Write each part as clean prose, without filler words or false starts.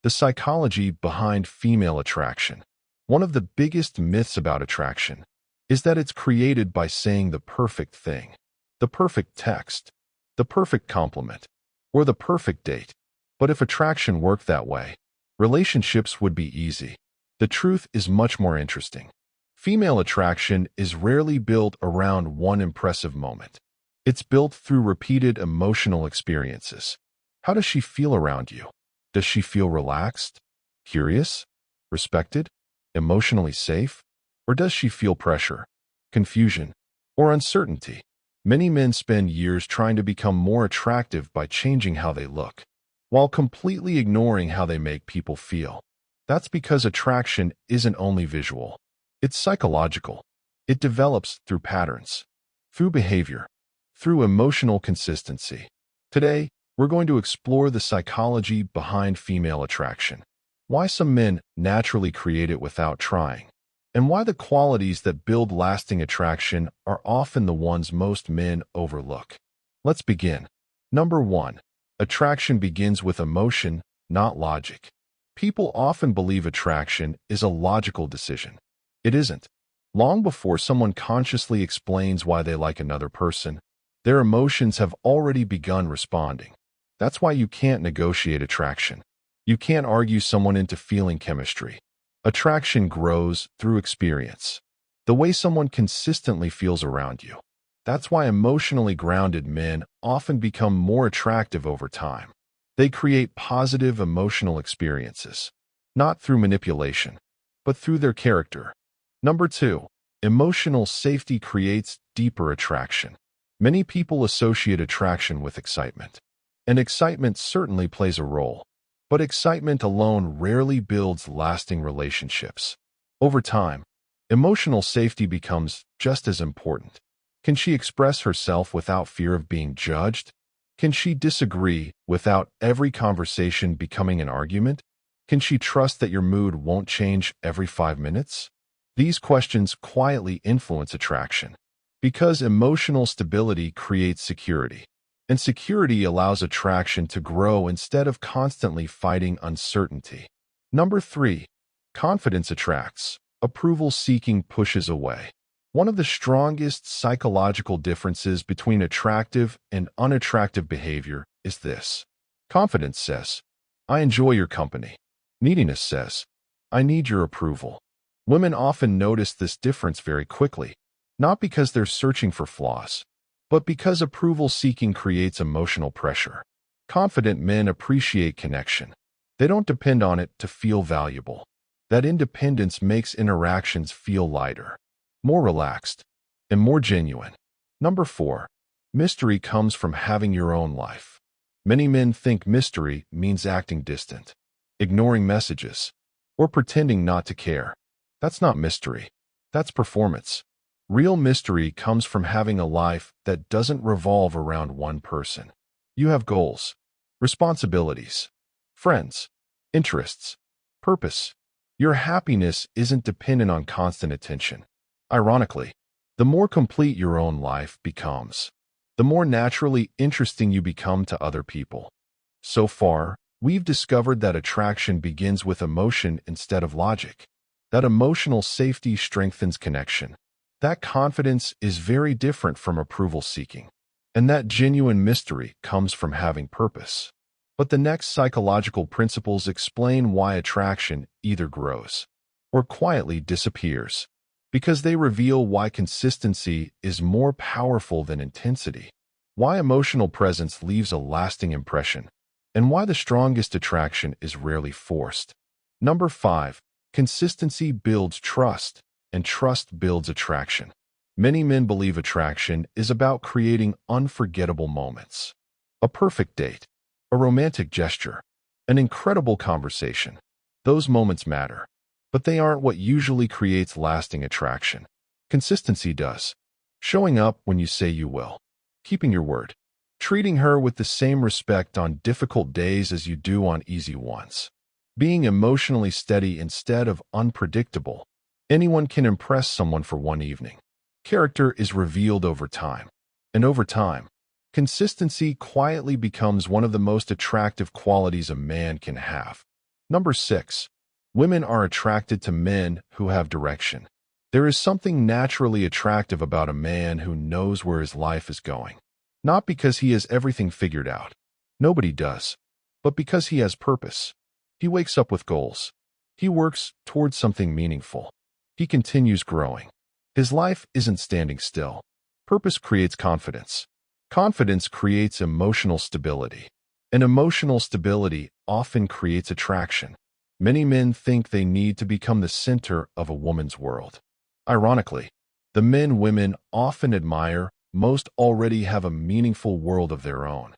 The psychology behind female attraction. One of the biggest myths about attraction is that it's created by saying the perfect thing, the perfect text, the perfect compliment, or the perfect date. But if attraction worked that way, relationships would be easy. The truth is much more interesting. Female attraction is rarely built around one impressive moment. It's built through repeated emotional experiences. How does she feel around you? Does she feel relaxed, curious, respected, emotionally safe? Or does she feel pressure, confusion, or uncertainty? Many men spend years trying to become more attractive by changing how they look, while completely ignoring how they make people feel. That's because attraction isn't only visual. It's psychological. It develops through patterns, through behavior, through emotional consistency. Today, we're going to explore the psychology behind female attraction, why some men naturally create it without trying, and why the qualities that build lasting attraction are often the ones most men overlook. Let's begin. Number 1. Attraction begins with emotion, not logic. People often believe attraction is a logical decision. It isn't. Long before someone consciously explains why they like another person, their emotions have already begun responding. That's why you can't negotiate attraction. You can't argue someone into feeling chemistry. Attraction grows through experience. The way someone consistently feels around you. That's why emotionally grounded men often become more attractive over time. They create positive emotional experiences, not through manipulation, but through their character. Number 2. Emotional safety creates deeper attraction. Many people associate attraction with excitement. And excitement certainly plays a role. But excitement alone rarely builds lasting relationships. Over time, emotional safety becomes just as important. Can she express herself without fear of being judged? Can she disagree without every conversation becoming an argument? Can she trust that your mood won't change every 5 minutes? These questions quietly influence attraction, because emotional stability creates security, and security allows attraction to grow instead of constantly fighting uncertainty. Number 3. Confidence attracts. Approval-seeking pushes away. One of the strongest psychological differences between attractive and unattractive behavior is this. Confidence says, I enjoy your company. Neediness says, I need your approval. Women often notice this difference very quickly, not because they're searching for flaws, but because approval-seeking creates emotional pressure. Confident men appreciate connection. They don't depend on it to feel valuable. That independence makes interactions feel lighter, more relaxed, and more genuine. Number 4. Mystery comes from having your own life. Many men think mystery means acting distant, ignoring messages, or pretending not to care. That's not mystery. That's performance. Real mystery comes from having a life that doesn't revolve around one person. You have goals, responsibilities, friends, interests, purpose. Your happiness isn't dependent on constant attention. Ironically, the more complete your own life becomes, the more naturally interesting you become to other people. So far, we've discovered that attraction begins with emotion instead of logic. That emotional safety strengthens connection. That confidence is very different from approval seeking. And that genuine mystery comes from having purpose. But the next psychological principles explain why attraction either grows or quietly disappears, because they reveal why consistency is more powerful than intensity, why emotional presence leaves a lasting impression, and why the strongest attraction is rarely forced. Number 5. Consistency builds trust, and trust builds attraction. Many men believe attraction is about creating unforgettable moments. A perfect date, a romantic gesture, an incredible conversation. Those moments matter, but they aren't what usually creates lasting attraction. Consistency does. Showing up when you say you will. Keeping your word. Treating her with the same respect on difficult days as you do on easy ones. Being emotionally steady instead of unpredictable. Anyone can impress someone for one evening. Character is revealed over time. And over time, consistency quietly becomes one of the most attractive qualities a man can have. Number 6. Women are attracted to men who have direction. There is something naturally attractive about a man who knows where his life is going. Not because he has everything figured out. Nobody does. But because he has purpose. He wakes up with goals. He works towards something meaningful. He continues growing. His life isn't standing still. Purpose creates confidence. Confidence creates emotional stability. And emotional stability often creates attraction. Many men think they need to become the center of a woman's world. Ironically, the men women often admire most already have a meaningful world of their own.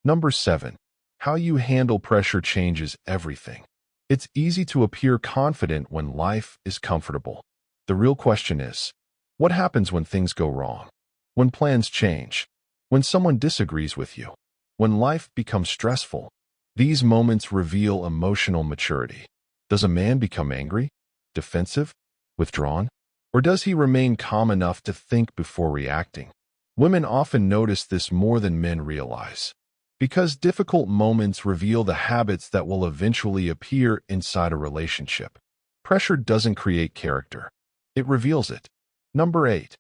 Number 7. How you handle pressure changes everything. It's easy to appear confident when life is comfortable. The real question is, what happens when things go wrong? When plans change? When someone disagrees with you? When life becomes stressful? These moments reveal emotional maturity. Does a man become angry, defensive, withdrawn? Or does he remain calm enough to think before reacting? Women often notice this more than men realize. Because difficult moments reveal the habits that will eventually appear inside a relationship. Pressure doesn't create character. It reveals it. Number 8.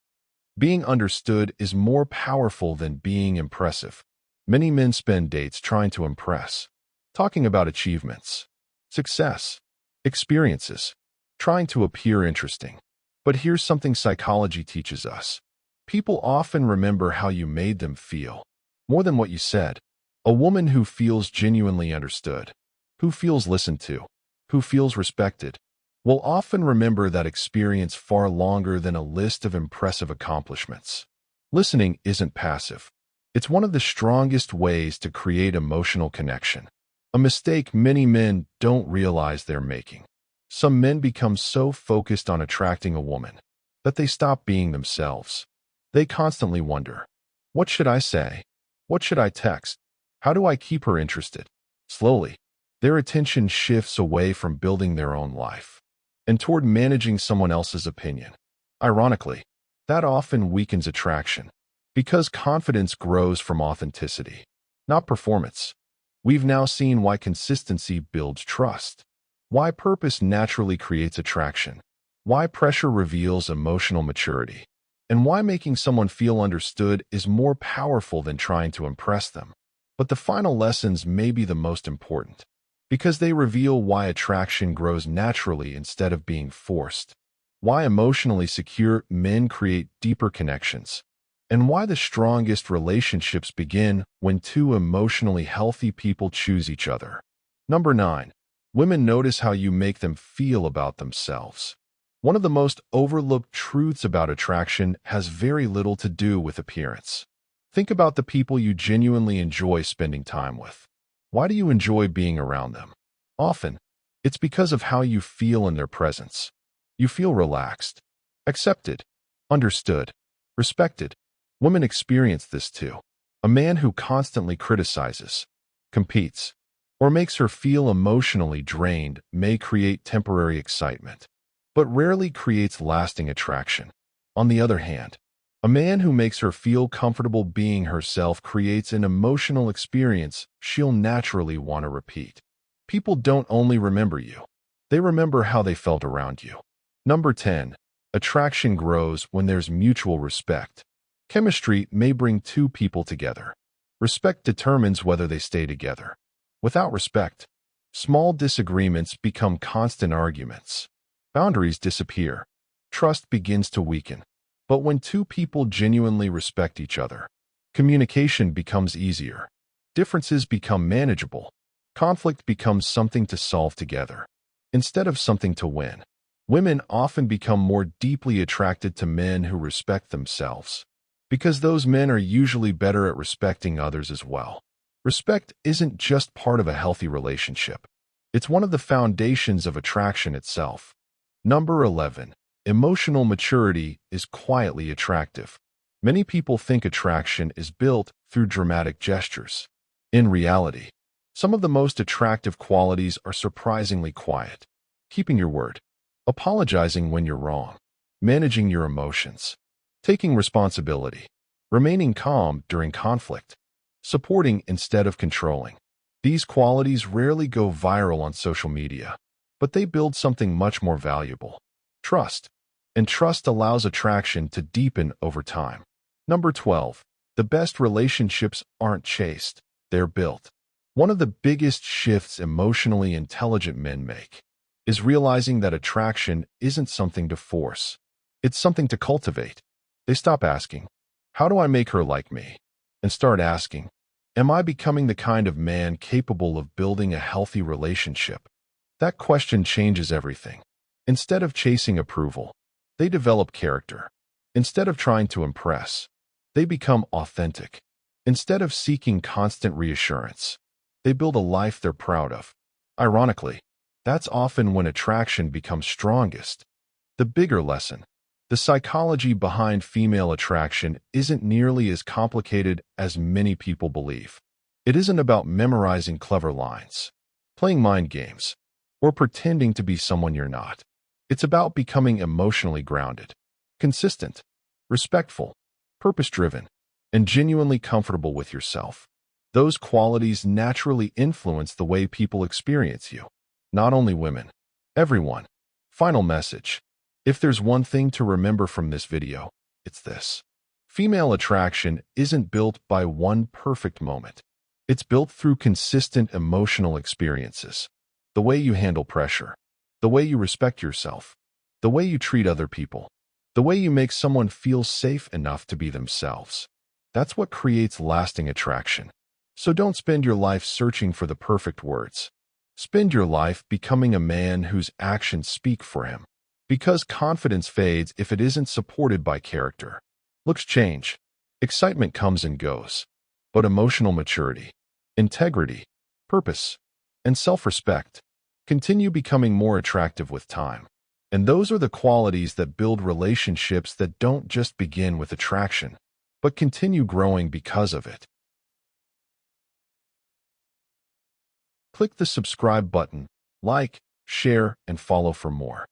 Being understood is more powerful than being impressive. Many men spend dates trying to impress, talking about achievements, success, experiences, trying to appear interesting. But here's something psychology teaches us. People often remember how you made them feel, more than what you said. A woman who feels genuinely understood, who feels listened to, who feels respected, will often remember that experience far longer than a list of impressive accomplishments. Listening isn't passive. It's one of the strongest ways to create emotional connection. A mistake many men don't realize they're making. Some men become so focused on attracting a woman that they stop being themselves. They constantly wonder, what should I say? What should I text? How do I keep her interested? Slowly, their attention shifts away from building their own life and toward managing someone else's opinion. Ironically, that often weakens attraction because confidence grows from authenticity, not performance. We've now seen why consistency builds trust, why purpose naturally creates attraction, why pressure reveals emotional maturity, and why making someone feel understood is more powerful than trying to impress them. But the final lessons may be the most important, because they reveal why attraction grows naturally instead of being forced, why emotionally secure men create deeper connections, and why the strongest relationships begin when two emotionally healthy people choose each other. Number 9. Women notice how you make them feel about themselves. One of the most overlooked truths about attraction has very little to do with appearance. Think about the people you genuinely enjoy spending time with. Why do you enjoy being around them? Often, it's because of how you feel in their presence. You feel relaxed, accepted, understood, respected. Women experience this too. A man who constantly criticizes, competes, or makes her feel emotionally drained may create temporary excitement, but rarely creates lasting attraction. On the other hand, a man who makes her feel comfortable being herself creates an emotional experience she'll naturally want to repeat. People don't only remember you, they remember how they felt around you. Number 10. Attraction grows when there's mutual respect. Chemistry may bring two people together. Respect determines whether they stay together. Without respect, small disagreements become constant arguments. Boundaries disappear. Trust begins to weaken. But when two people genuinely respect each other, communication becomes easier. Differences become manageable. Conflict becomes something to solve together, instead of something to win. Women often become more deeply attracted to men who respect themselves, because those men are usually better at respecting others as well. Respect isn't just part of a healthy relationship. It's one of the foundations of attraction itself. Number 11. Emotional maturity is quietly attractive. Many people think attraction is built through dramatic gestures. In reality, some of the most attractive qualities are surprisingly quiet. Keeping your word, apologizing when you're wrong, managing your emotions, taking responsibility, remaining calm during conflict, supporting instead of controlling. These qualities rarely go viral on social media, but they build something much more valuable: trust. And trust allows attraction to deepen over time. Number 12. The best relationships aren't chased, they're built. One of the biggest shifts emotionally intelligent men make is realizing that attraction isn't something to force. It's something to cultivate. They stop asking, "How do I make her like me?" and start asking, "Am I becoming the kind of man capable of building a healthy relationship?" That question changes everything. Instead of chasing approval, they develop character. Instead of trying to impress, they become authentic. Instead of seeking constant reassurance, they build a life they're proud of. Ironically, that's often when attraction becomes strongest. The bigger lesson: the psychology behind female attraction isn't nearly as complicated as many people believe. It isn't about memorizing clever lines, playing mind games, or pretending to be someone you're not. It's about becoming emotionally grounded, consistent, respectful, purpose-driven, and genuinely comfortable with yourself. Those qualities naturally influence the way people experience you. Not only women, everyone. Final message: if there's one thing to remember from this video, it's this. Female attraction isn't built by one perfect moment. It's built through consistent emotional experiences. The way you handle pressure, the way you respect yourself, the way you treat other people, the way you make someone feel safe enough to be themselves. That's what creates lasting attraction. So don't spend your life searching for the perfect words. Spend your life becoming a man whose actions speak for him. Because confidence fades if it isn't supported by character. Looks change. Excitement comes and goes. But emotional maturity, integrity, purpose, and self-respect continue becoming more attractive with time. And those are the qualities that build relationships that don't just begin with attraction, but continue growing because of it. Click the subscribe button, like, share, and follow for more.